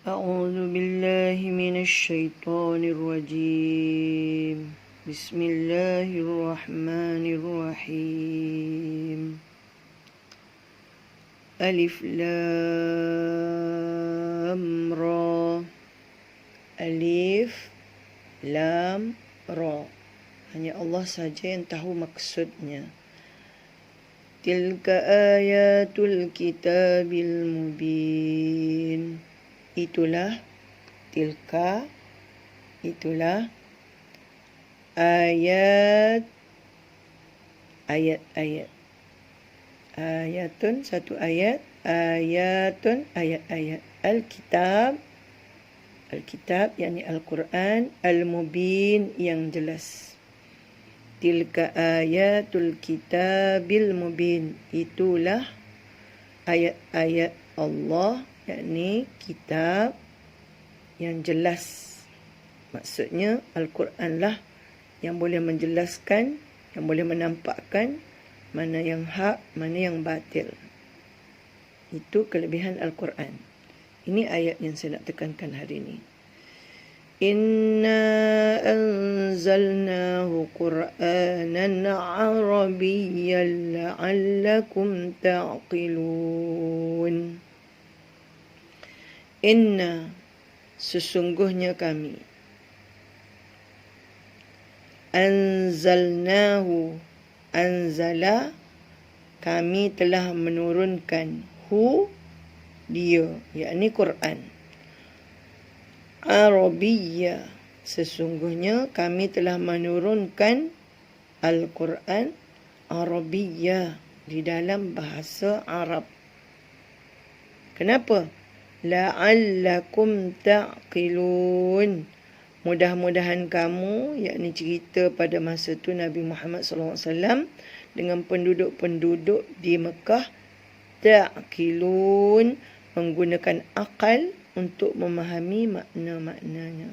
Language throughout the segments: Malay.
أعوذ بالله من الشيطان الرجيم بسم الله الرحمن الرحيم ألف لام را ألف لام را. Hanya Allah saja yang tahu maksudnya. Tilka ayatul kitabil mubin. Itulah ayat-ayat. Ayatun satu ayat, ayatun ayat-ayat. Alkitab yakni Al-Quran, Al-Mubin yang jelas. Tilka ayatul kitabil mubin. Itulah ayat-ayat Allah yakni kitab yang jelas. Maksudnya Al-Quran lah yang boleh menjelaskan, yang boleh menampakkan mana yang hak, mana yang batil. Itu kelebihan Al-Quran. Ini ayat yang saya nak tekankan hari ini. Inna anzalnahu Qur'anan Arabiyyan la'allakum ta'qilun. Inna, sesungguhnya kami. Anzalnahu, anzala, kami telah menurunkan. Hu, dia, yakni Quran. Arabiyya, sesungguhnya kami telah menurunkan Al-Quran Arabiyya, di dalam bahasa Arab. Kenapa? La'allakum ta'qilun. Mudah-mudahan kamu, yakni cerita pada masa itu Nabi Muhammad SAW dengan penduduk-penduduk di Mekah, ta'qilun, menggunakan akal untuk memahami makna-maknanya.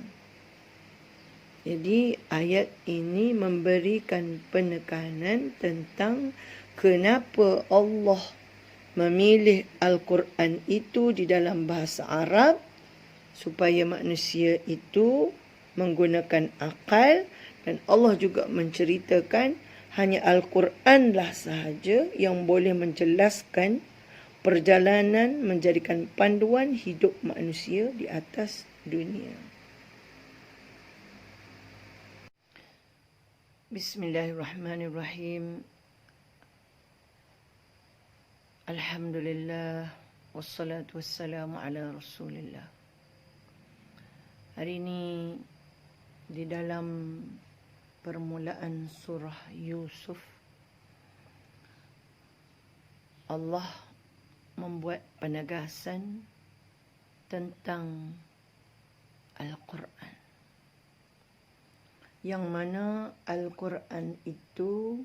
Jadi ayat ini memberikan penekanan tentang kenapa Allah memilih Al-Quran itu di dalam bahasa Arab, supaya manusia itu menggunakan akal. Dan Allah juga menceritakan hanya Al-Quranlah sahaja yang boleh menjelaskan perjalanan, menjadikan panduan hidup manusia di atas dunia. Bismillahirrahmanirrahim. Alhamdulillah, wassalatu wassalamu ala Rasulillah. Hari ini di dalam permulaan surah Yusuf, Allah membuat penegasan tentang Al-Quran, yang mana Al-Quran itu,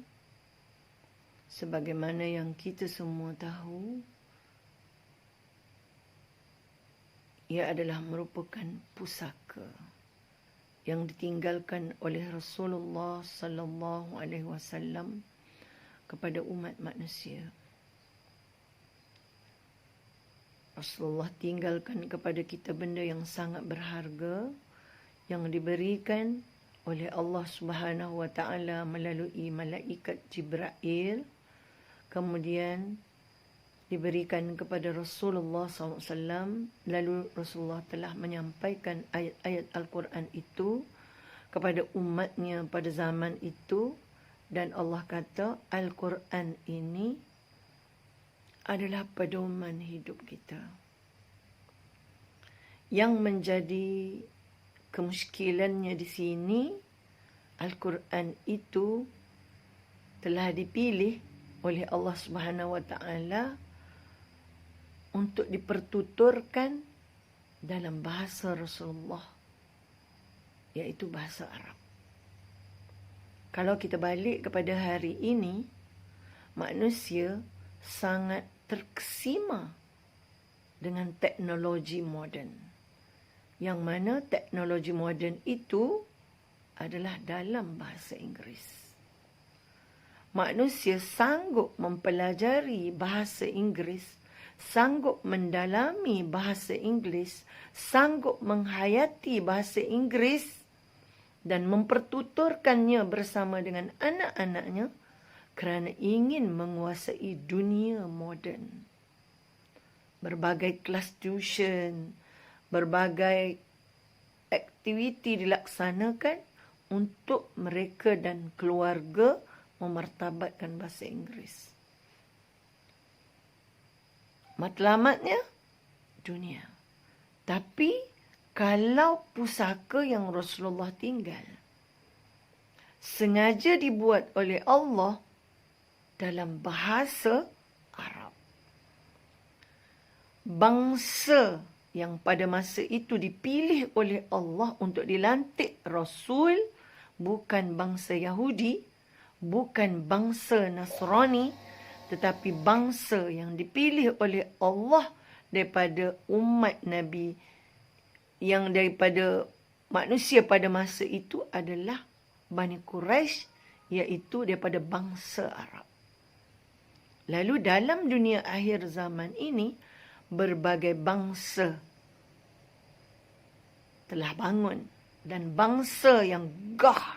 sebagaimana yang kita semua tahu, ia adalah merupakan pusaka yang ditinggalkan oleh Rasulullah sallallahu alaihi wasallam kepada umat manusia. Rasulullah tinggalkan kepada kita benda yang sangat berharga yang diberikan oleh Allah Subhanahu wa taala melalui malaikat Jibril, kemudian diberikan kepada Rasulullah SAW. Lalu Rasulullah telah menyampaikan ayat-ayat Al-Quran itu kepada umatnya pada zaman itu. Dan Allah kata Al-Quran ini adalah pedoman hidup kita. Yang menjadi kemusykilannya di sini, Al-Quran itu telah dipilih oleh Allah Subhanahu wa taala untuk dipertuturkan dalam bahasa Rasulullah, iaitu bahasa Arab. Kalau kita balik kepada hari ini, manusia sangat terkesima dengan teknologi moden, yang mana teknologi moden itu adalah dalam bahasa Inggeris. Manusia sanggup mempelajari bahasa Inggeris sanggup mendalami bahasa Inggeris, sanggup menghayati bahasa Inggeris dan mempertuturkannya bersama dengan anak-anaknya kerana ingin menguasai dunia moden. Berbagai kelas tuition, berbagai aktiviti dilaksanakan untuk mereka dan keluarga memartabatkan bahasa Inggeris. Matlamatnya dunia. Tapi kalau pusaka yang Rasulullah tinggal sengaja dibuat oleh Allah dalam bahasa Arab, bangsa yang pada masa itu dipilih oleh Allah untuk dilantik Rasul bukan bangsa Yahudi, bukan bangsa Nasrani, tetapi bangsa yang dipilih oleh Allah daripada umat Nabi, yang daripada manusia pada masa itu adalah Bani Quraisy, iaitu daripada bangsa Arab. Lalu dalam dunia akhir zaman ini, berbagai bangsa telah bangun, dan bangsa yang gah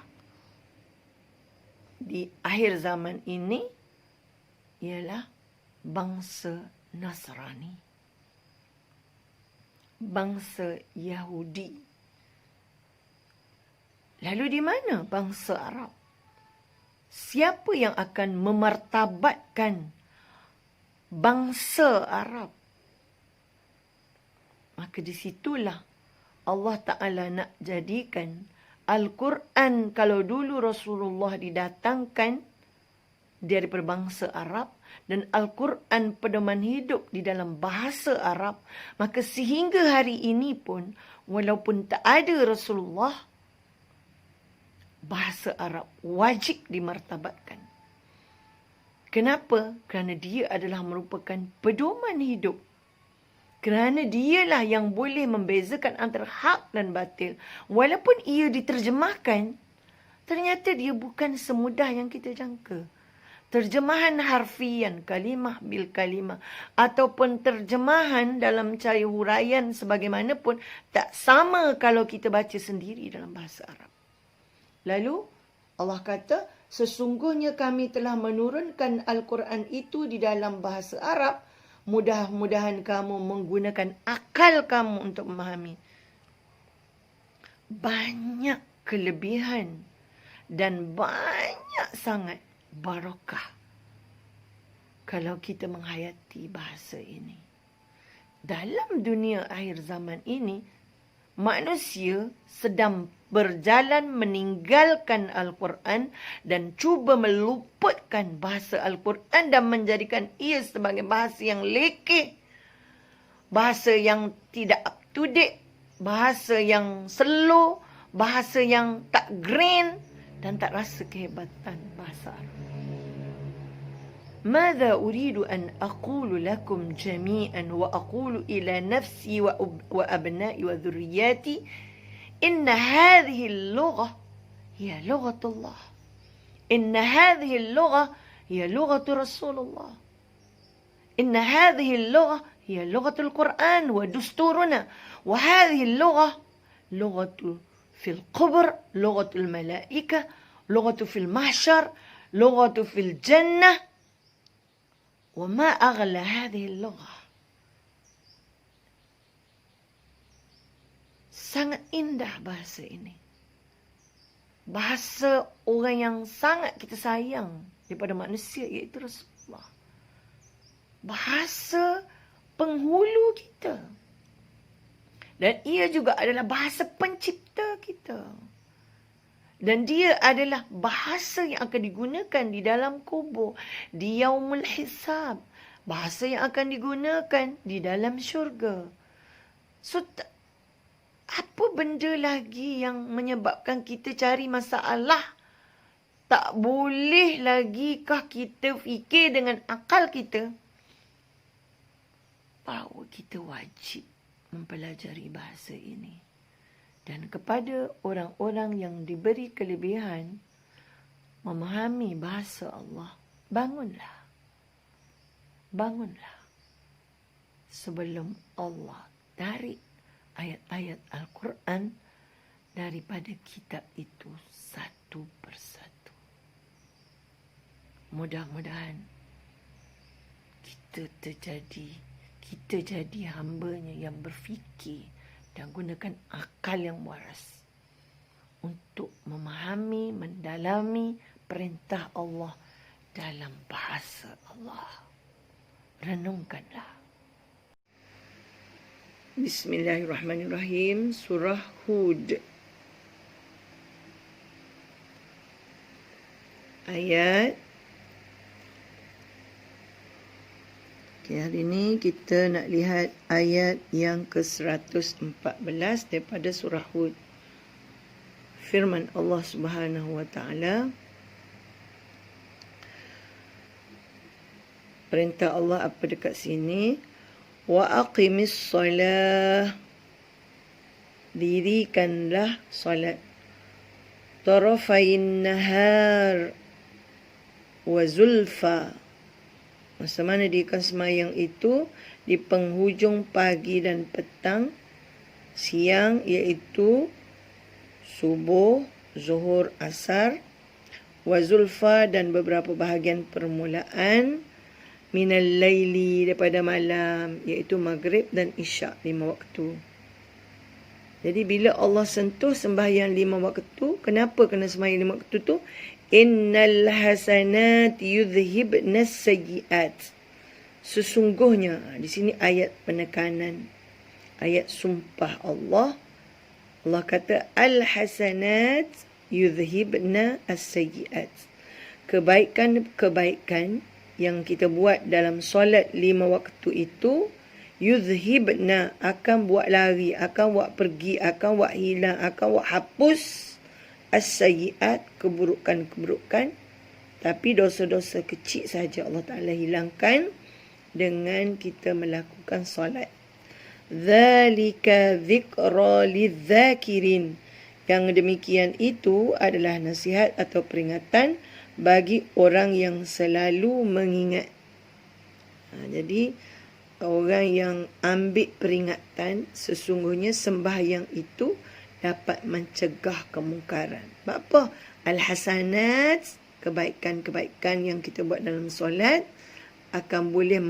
di akhir zaman ini ialah bangsa Nasrani, bangsa Yahudi. Lalu di mana bangsa Arab? Siapa yang akan memartabatkan bangsa Arab? Maka di situlah Allah Ta'ala nak jadikan Al-Quran. Kalau dulu Rasulullah didatangkan daripada bangsa Arab dan Al-Quran pedoman hidup di dalam bahasa Arab, maka sehingga hari ini pun walaupun tak ada Rasulullah, bahasa Arab wajib dimartabatkan. Kenapa? Kerana dia adalah merupakan pedoman hidup. Kerana dialah yang boleh membezakan antara hak dan batil. Walaupun ia diterjemahkan, ternyata dia bukan semudah yang kita jangka. Terjemahan harfian, kalimah bil kalimah, ataupun terjemahan dalam cara huraian sebagaimanapun, tak sama kalau kita baca sendiri dalam bahasa Arab. Lalu Allah kata, sesungguhnya kami telah menurunkan Al-Quran itu di dalam bahasa Arab. Mudah-mudahan kamu menggunakan akal kamu untuk memahami. Banyak kelebihan dan banyak sangat barakah kalau kita menghayati bahasa ini. Dalam dunia akhir zaman ini, manusia sedang berjalan meninggalkan Al-Quran dan cuba meluputkan bahasa Al-Quran dan menjadikan ia sebagai bahasa yang lekeh, bahasa yang tidak up to date, bahasa yang slow, bahasa yang tak grand dan tak rasa kehebatan bahasa Arab. ماذا أريد أن أقول لكم جميعا وأقول إلى نفسي وأبنائي وذرياتي إن هذه اللغة هي لغة الله، إن هذه اللغة هي لغة رسول الله، إن هذه اللغة هي لغة القرآن ودستورنا، وهذه اللغة لغة في القبر، لغة الملائكة، لغة في المحشر، لغة في الجنة. وما أغلى هذه اللغة. Sangat indah bahasa ini. Bahasa orang yang sangat kita sayang daripada manusia, iaitu Rasulullah. Bahasa penghulu kita. Dan ia juga adalah bahasa pencipta kita. Dan dia adalah bahasa yang akan digunakan di dalam kubur, di yaumul hisab. Bahasa yang akan digunakan di dalam syurga. So, apa benda lagi yang menyebabkan kita cari masalah? Tak boleh lagi kah kita fikir dengan akal kita bahawa kita wajib mempelajari bahasa ini. Dan kepada orang-orang yang diberi kelebihan memahami bahasa Allah, bangunlah. Bangunlah. sebelum Allah tarik ayat-ayat Al-Quran daripada kitab itu satu persatu. Mudah-mudahan kita jadi hamba-Nya yang berfikir dan gunakan akal yang waras untuk memahami, mendalami perintah Allah dalam bahasa Allah. Renungkanlah. Bismillahirrahmanirrahim. Surah Hud. Ayat. Hari ini kita nak lihat ayat yang ke-114 daripada surah Hud. Firman Allah Subhanahu wa taala. Perintah Allah apa dekat sini? Wa aqimis solah. Dirikanlah solat. Tarafain nahar wa zulfa. Masa mana dirikan semayang itu di penghujung pagi dan petang, siang iaitu subuh, zuhur, asar, wa zulfa dan beberapa bahagian permulaan, minal laili daripada malam iaitu maghrib dan isyak 5 waktu. Jadi bila Allah sentuh sembahyang 5 waktu, kenapa kena sembahyang 5 waktu tu? Innal hasanat yudhhibna sayyiat. Sesungguhnya di sini ayat penekanan, ayat sumpah Allah. Allah kata al hasanat yudhhibna as-sayyiat. Kebaikan-kebaikan yang kita buat dalam solat 5 waktu itu, yudhhibna akan buat lari, akan buat pergi, akan buat hilang, akan buat hapus as-sayyiat, keburukan-keburukan. Tapi dosa-dosa kecil saja Allah Ta'ala hilangkan dengan kita melakukan solat. Dzalika dzikra lidzakirin. Yang demikian itu adalah nasihat atau peringatan bagi orang yang selalu mengingat. Jadi orang yang ambil peringatan, sesungguhnya sembahyang itu dapat mencegah kemungkaran. Sebab apa? Al-hasanat, kebaikan-kebaikan yang kita buat dalam solat akan boleh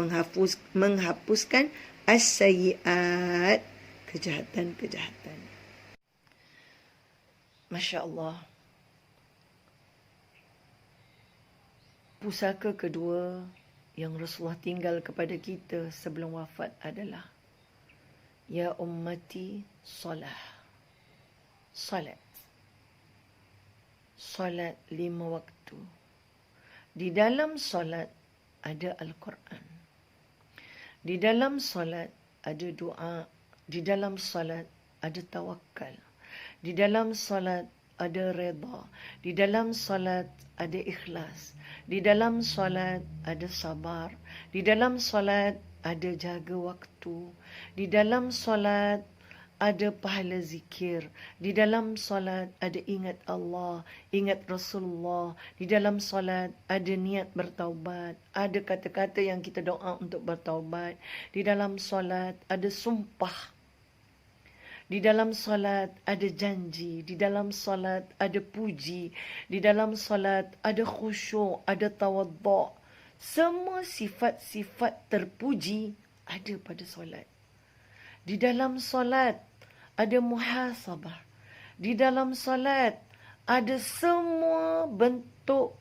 menghapuskan as-sayyiat, kejahatan-kejahatan. Masya Allah. Pusaka kedua yang Rasulullah tinggal kepada kita sebelum wafat adalah ya ummati salah. Salat. Salat 5 waktu. Di dalam salat ada Al-Quran. Di dalam salat ada doa. Di dalam salat ada tawakal. Di dalam salat ada redha. Di dalam salat ada ikhlas. Di dalam salat ada sabar. Di dalam salat ada jaga waktu. Di dalam salat ada pahala zikir. Di dalam solat ada ingat Allah, ingat Rasulullah. Di dalam solat ada niat bertaubat, ada kata-kata yang kita doa untuk bertaubat. Di dalam solat ada sumpah. Di dalam solat ada janji. Di dalam solat ada puji. Di dalam solat ada khusyuk, ada tawaddu'. Semua sifat-sifat terpuji ada pada solat. Di dalam solat ada muhasabah. Di dalam solat ada semua bentuk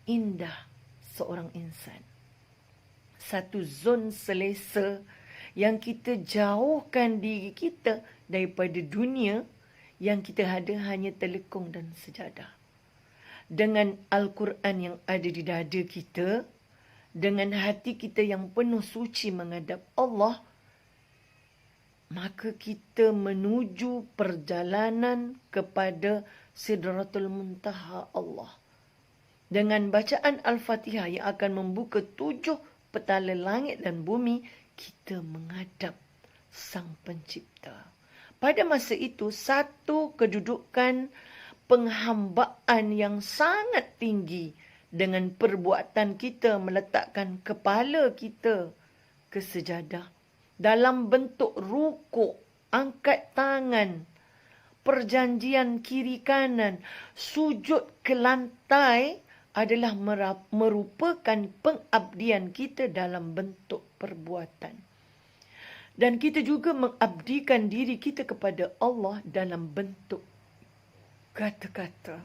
indah seorang insan. Satu zon selesa yang kita jauhkan diri kita daripada dunia yang kita ada hanya telekung dan sejadah. Dengan Al-Quran yang ada di dada kita, dengan hati kita yang penuh suci menghadap Allah, maka kita menuju perjalanan kepada Sidratul Muntaha Allah. Dengan bacaan Al-Fatihah yang akan membuka 7 petala langit dan bumi, kita menghadap Sang Pencipta. Pada masa itu, satu kedudukan penghambaan yang sangat tinggi dengan perbuatan kita meletakkan kepala kita ke sejadah. Dalam bentuk rukuk, angkat tangan, perjanjian kiri kanan, sujud ke lantai adalah merupakan pengabdian kita dalam bentuk perbuatan. Dan kita juga mengabdikan diri kita kepada Allah dalam bentuk kata-kata.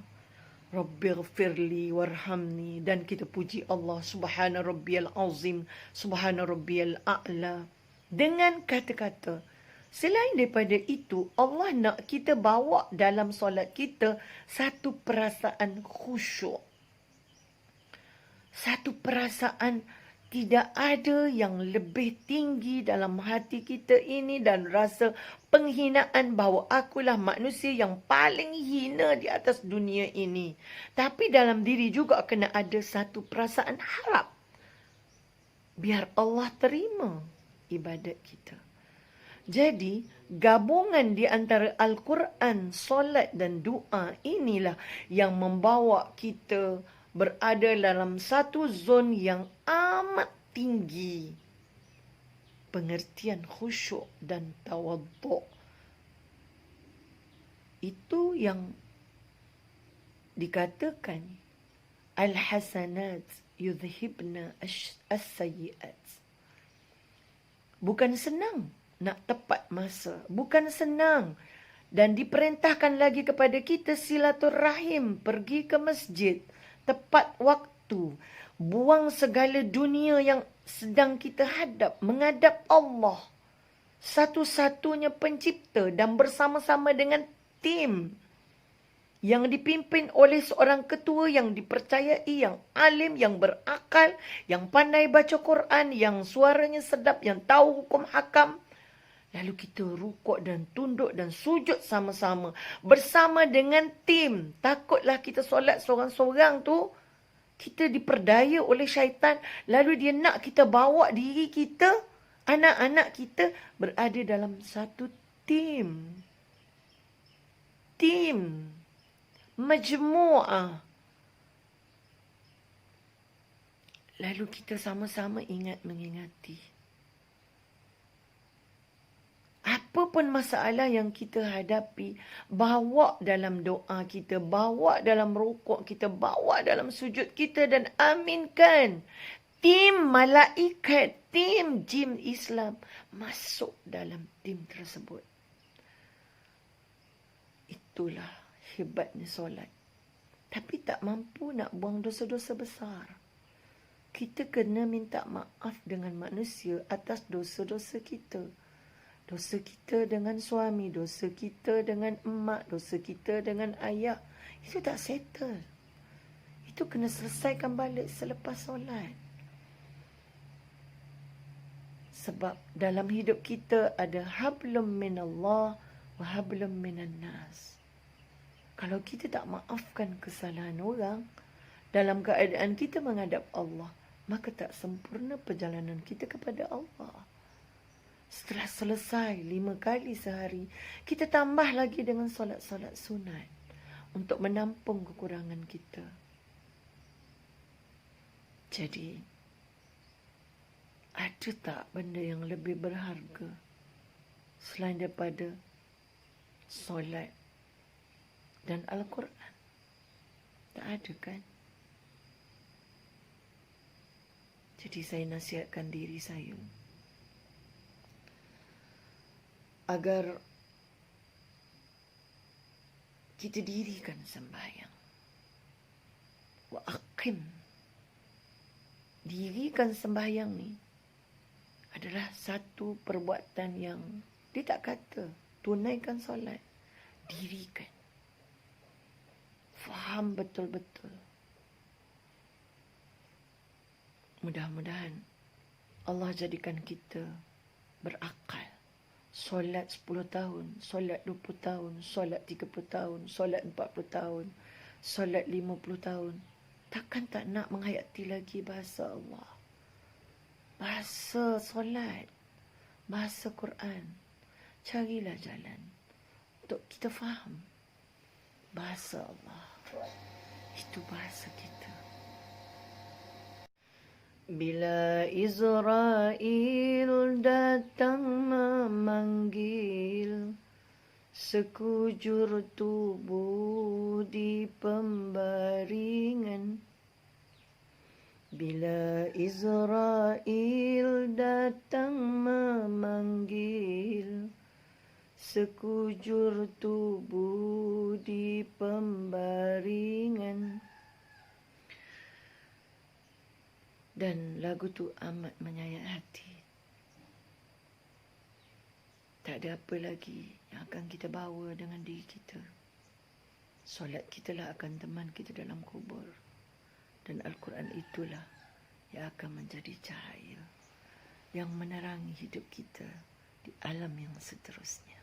Rabbighfirli warhamni, dan kita puji Allah subhana rabbiyal azim, subhana rabbiyal a'la dengan kata-kata. Selain daripada itu, Allah nak kita bawa dalam solat kita satu perasaan khusyuk. Satu perasaan tidak ada yang lebih tinggi dalam hati kita ini dan rasa penghinaan bahawa akulah manusia yang paling hina di atas dunia ini. Tapi dalam diri juga kena ada satu perasaan harap. Biar Allah terima ibadat kita. Jadi, gabungan di antara Al-Quran, solat dan doa inilah yang membawa kita berada dalam satu zon yang amat tinggi. Pengertian khusyuk dan tawaduk. Itu yang dikatakan al-hasanat yudhibna as-sayyi'at. Bukan senang nak tepat masa. Bukan senang. Dan diperintahkan lagi kepada kita silaturahim, pergi ke masjid tepat waktu, buang segala dunia yang sedang kita hadap, menghadap Allah, satu-satunya pencipta, dan bersama-sama dengan tim yang dipimpin oleh seorang ketua yang dipercayai, yang alim, yang berakal, yang pandai baca Quran, yang suaranya sedap, yang tahu hukum hakam. Lalu kita rukuk dan tunduk dan sujud sama-sama bersama dengan tim. Takutlah kita solat seorang-seorang tu, kita diperdaya oleh syaitan. Lalu dia nak kita bawa diri kita, anak-anak kita berada dalam satu tim. Tim. Majmu'ah. Lalu kita sama-sama ingat mengingati. Apa pun masalah yang kita hadapi, bawa dalam doa kita, bawa dalam rukuk kita, bawa dalam sujud kita dan aminkan. Tim malaikat, tim jin Islam masuk dalam tim tersebut. Itulah hebatnya solat. Tapi tak mampu nak buang dosa-dosa besar. Kita kena minta maaf dengan manusia atas dosa-dosa kita. Dosa kita dengan suami, dosa kita dengan emak, dosa kita dengan ayah. Itu tak settle. Itu kena selesaikan balik selepas solat. Sebab dalam hidup kita ada hablum minallah wa hablum minan nas. Kalau kita tak maafkan kesalahan orang, dalam keadaan kita menghadap Allah, maka tak sempurna perjalanan kita kepada Allah. Setelah selesai 5 kali sehari, kita tambah lagi dengan solat-solat sunat untuk menampung kekurangan kita. Jadi, ada tak benda yang lebih berharga selain daripada solat dan Al-Quran? Tak ada kan? Jadi saya nasihatkan diri saya agar kita dirikan sembahyang. Wa aqim. Dirikan sembahyang ni adalah satu perbuatan yang dia tak kata tunaikan solat. Dirikan. Faham betul-betul. Mudah-mudahan Allah jadikan kita berakal. Solat 10 tahun, solat 20 tahun, solat 30 tahun, solat 40 tahun, solat 50 tahun. Takkan tak nak menghayati lagi bahasa Allah. Bahasa solat, bahasa Quran. Carilah jalan untuk kita faham bahasa Allah. Itu bahasa kita. Bila Israel datang memanggil, sekujur tubuh di pembaringan. Bila Israel datang memanggil, sekujur tubuh di pembaringan. Dan lagu tu amat menyayat hati. Tak ada apa lagi yang akan kita bawa dengan diri kita. Solat kita lah akan teman kita dalam kubur. Dan Al-Quran itulah yang akan menjadi cahaya yang menerangi hidup kita di alam yang seterusnya.